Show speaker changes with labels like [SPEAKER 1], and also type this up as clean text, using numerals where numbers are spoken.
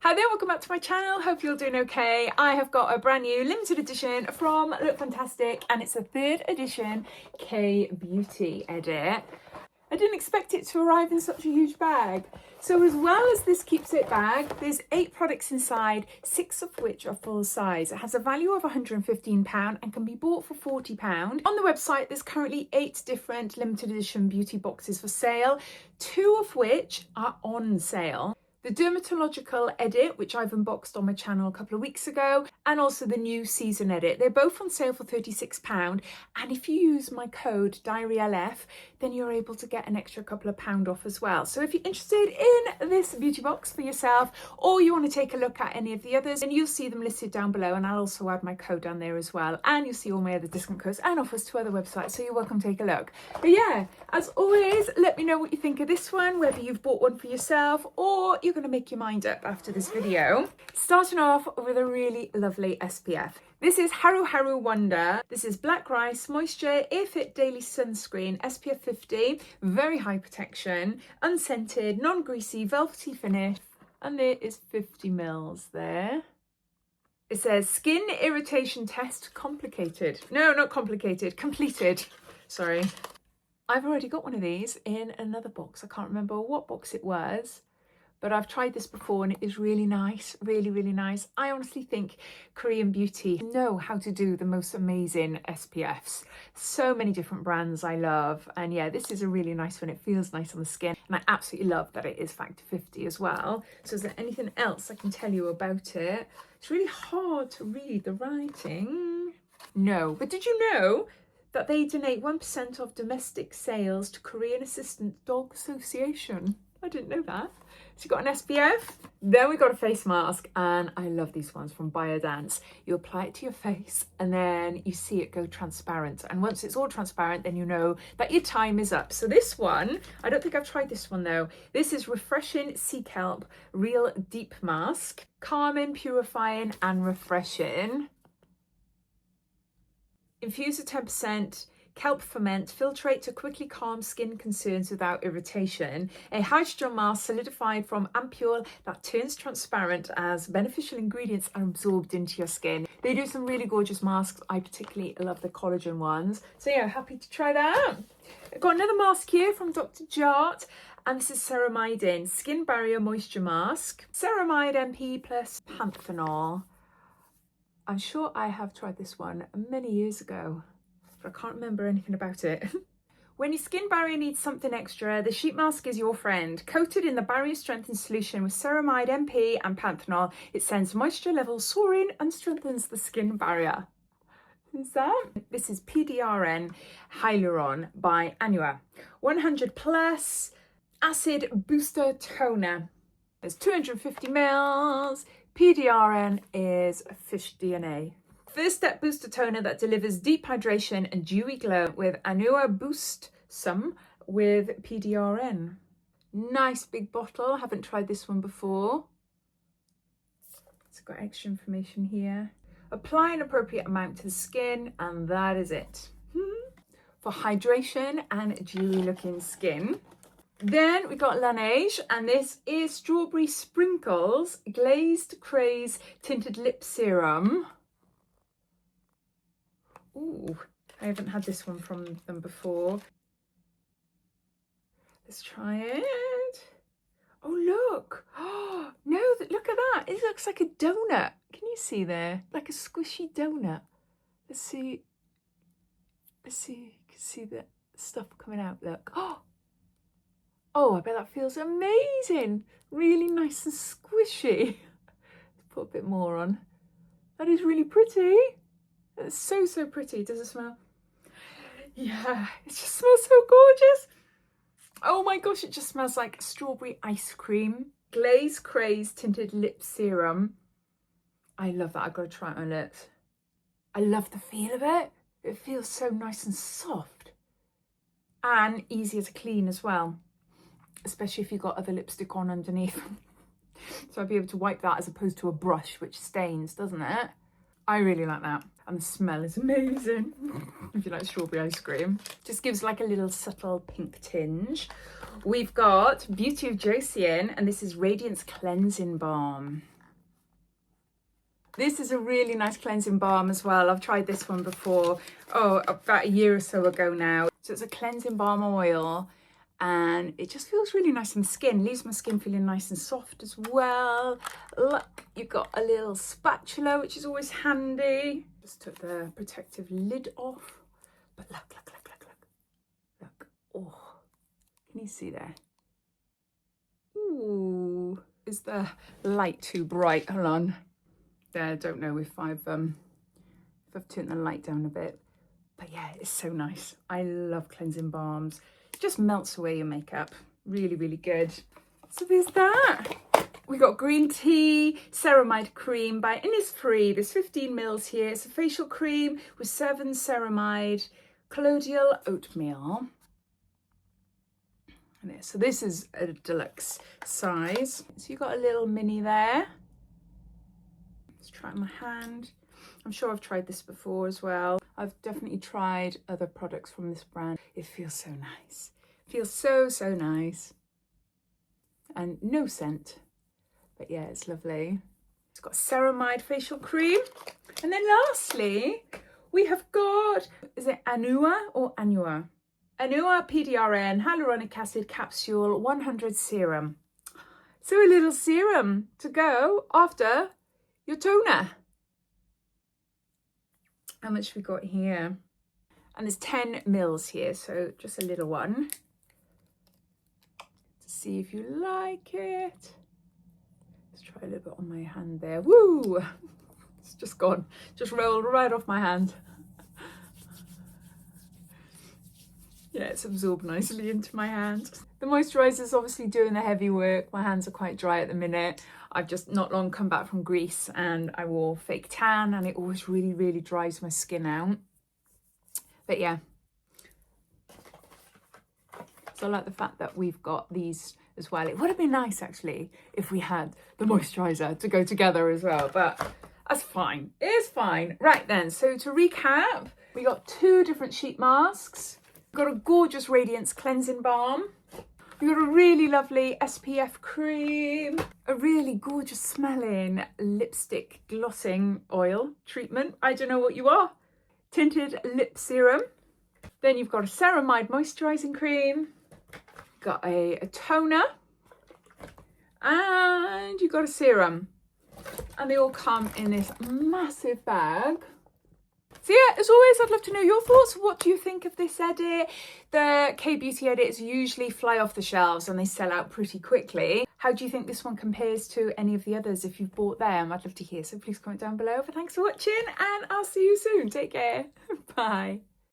[SPEAKER 1] Hi there, welcome back to my channel. Hope you're doing okay. I have got a brand new limited edition from Lookfantastic and it's a 3rd edition K-Beauty edit. I didn't expect it to arrive in such a huge bag. So as well as this keeps it bag, there's 8 products inside, 6 of which are full size. It has a value of £115 and can be bought for £40. On the website, there's currently 8 different limited edition beauty boxes for sale, 2 of which are on sale. The Dermatological edit, which I've unboxed on my channel a couple of weeks ago, and also the new season edit. They're both on sale for £36. And if you use my code DiaryLF, then you're able to get an extra couple of pound off as well. So if you're interested in this beauty box for yourself, or you want to take a look at any of the others, then you'll see them listed down below. And I'll also add my code down there as well. And you'll see all my other discount codes and offers to other websites. So you're welcome to take a look. But yeah, as always, let me know what you think of this one, whether you've bought one for yourself or you're going to make your mind up after this video. Starting off with a really lovely SPF. This is Haruharu Wonder. This is Black Rice Moisture Airyfit Daily Sunscreen SPF 50. Very high protection, unscented, non-greasy, velvety finish. And there is 50 mils there. It says skin irritation test complicated. No, not complicated, completed. Sorry. I've already got one of these in another box. I can't remember what box it was. But I've tried this before and it is really nice, really, really nice. I honestly think Korean beauty know how to do the most amazing SPFs. So many different brands I love. And yeah, this is a really nice one. It feels nice on the skin. And I absolutely love that it is factor 50 as well. So is there anything else I can tell you about it? It's really hard to read the writing. No, but did you know that they donate 1% of domestic sales to Korean Assistant Dog Association? I didn't know that. So you've got an SPF, then we got a face mask, and I love these ones from Biodance. You apply it to your face and then you see it go transparent. And once it's all transparent, then you know that your time is up. So this one, I don't think I've tried this one though. This is Refreshing Sea Kelp Real Deep Mask. Calming, purifying and refreshing. Infused with 10% kelp ferment, filtrate to quickly calm skin concerns without irritation. A hydrogel mask solidified from ampule that turns transparent as beneficial ingredients are absorbed into your skin. They do some really gorgeous masks. I particularly love the collagen ones. So yeah, happy to try that out. I've got another mask here from Dr. Jart. And this is Ceramidin Skin Barrier Moisture Mask. Ceramide MP plus panthenol. I'm sure I have tried this one many years ago, but I can't remember anything about it. When your skin barrier needs something extra, the sheet mask is your friend. Coated in the barrier strengthened solution with Ceramide MP and panthenol, it sends moisture levels soaring and strengthens the skin barrier. Who's that? This is PDRN Hyaluronic by Anua. 100 plus acid booster toner. There's 250 mils. PDRN is fish DNA. First step booster toner that delivers deep hydration and dewy glow with Anua Boost Some with PDRN. Nice big bottle. Haven't tried this one before. It's got extra information here. Apply an appropriate amount to the skin and that is it. For hydration and dewy looking skin. Then we got LANEIGE, and this is Strawberry Sprinkles Glazed Craze Tinted Lip Serum. Ooh, I haven't had this one from them before. Let's try it. Oh, look. Oh, no, look at that. It looks like a donut. Can you see there? Like a squishy donut. Let's see. Let's see. You can see the stuff coming out. Look. Oh, I bet that feels amazing. Really nice and squishy. Let's put a bit more on. That is really pretty. It's so, so pretty. Does it smell? Yeah, it just smells so gorgeous. Oh my gosh, it just smells like strawberry ice cream. Glaze Craze Tinted Lip Serum. I love that. I've got to try it on my lips. I love the feel of it. It feels so nice and soft. And easier to clean as well. Especially if you've got other lipstick on underneath. So I'd be able to wipe that as opposed to a brush, which stains, doesn't it? I really like that. And the smell is amazing. If you like strawberry ice cream. Just gives like a little subtle pink tinge. We've got Beauty of Joseon, and this is Radiance Cleansing Balm. This is a really nice cleansing balm as well. I've tried this one before, about a year or so ago now. So it's a cleansing balm oil and it just feels really nice on the skin. Leaves my skin feeling nice and soft as well. Look, you've got a little spatula, which is always handy. Just took the protective lid off. But look. Oh, can you see there? Ooh, is the light too bright? Hold on. There, I don't know if I've turned the light down a bit. But yeah, it's so nice. I love cleansing balms. It just melts away your makeup. Really, really good. So there's that. We got green tea ceramide cream by Innisfree. There's 15 mils here. It's a facial cream with 7 ceramide colloidal oatmeal. So this is a deluxe size. So you got a little mini there. Let's try my hand. I'm sure I've tried this before as well. I've definitely tried other products from this brand. It feels so nice. It feels so, so nice. And no scent. But yeah, it's lovely. It's got ceramide facial cream. And then lastly, we have got, is it Anua or Anua? Anua PDRN Hyaluronic Acid Capsule 100 Serum. So a little serum to go after your toner. How much we got here? And there's 10 mils here, so just a little one. To see if you like it. Let's try a little bit on my hand there. Woo! It's just gone. Just rolled right off my hand. Yeah, it's absorbed nicely into my hand. The moisturiser is obviously doing the heavy work. My hands are quite dry at the minute. I've just not long come back from Greece and I wore fake tan and it always really, really dries my skin out. But yeah. So I like the fact that we've got these as well. It would have been nice actually if we had the moisturiser to go together as well, but that's fine. It's fine. Right then, so to recap, we got 2 different sheet masks. We've got a gorgeous Radiance cleansing balm. We've got a really lovely SPF cream, a really gorgeous smelling lipstick glossing oil treatment. I don't know what you are. Tinted lip serum. Then you've got a Ceramide moisturising cream. Got a toner. And you've got a serum. And they all come in this massive bag. So yeah, as always, I'd love to know your thoughts. What do you think of this edit? The K-Beauty edits usually fly off the shelves and they sell out pretty quickly. How do you think this one compares to any of the others if you've bought them? I'd love to hear, so please comment down below. But thanks for watching and I'll see you soon. Take care. Bye.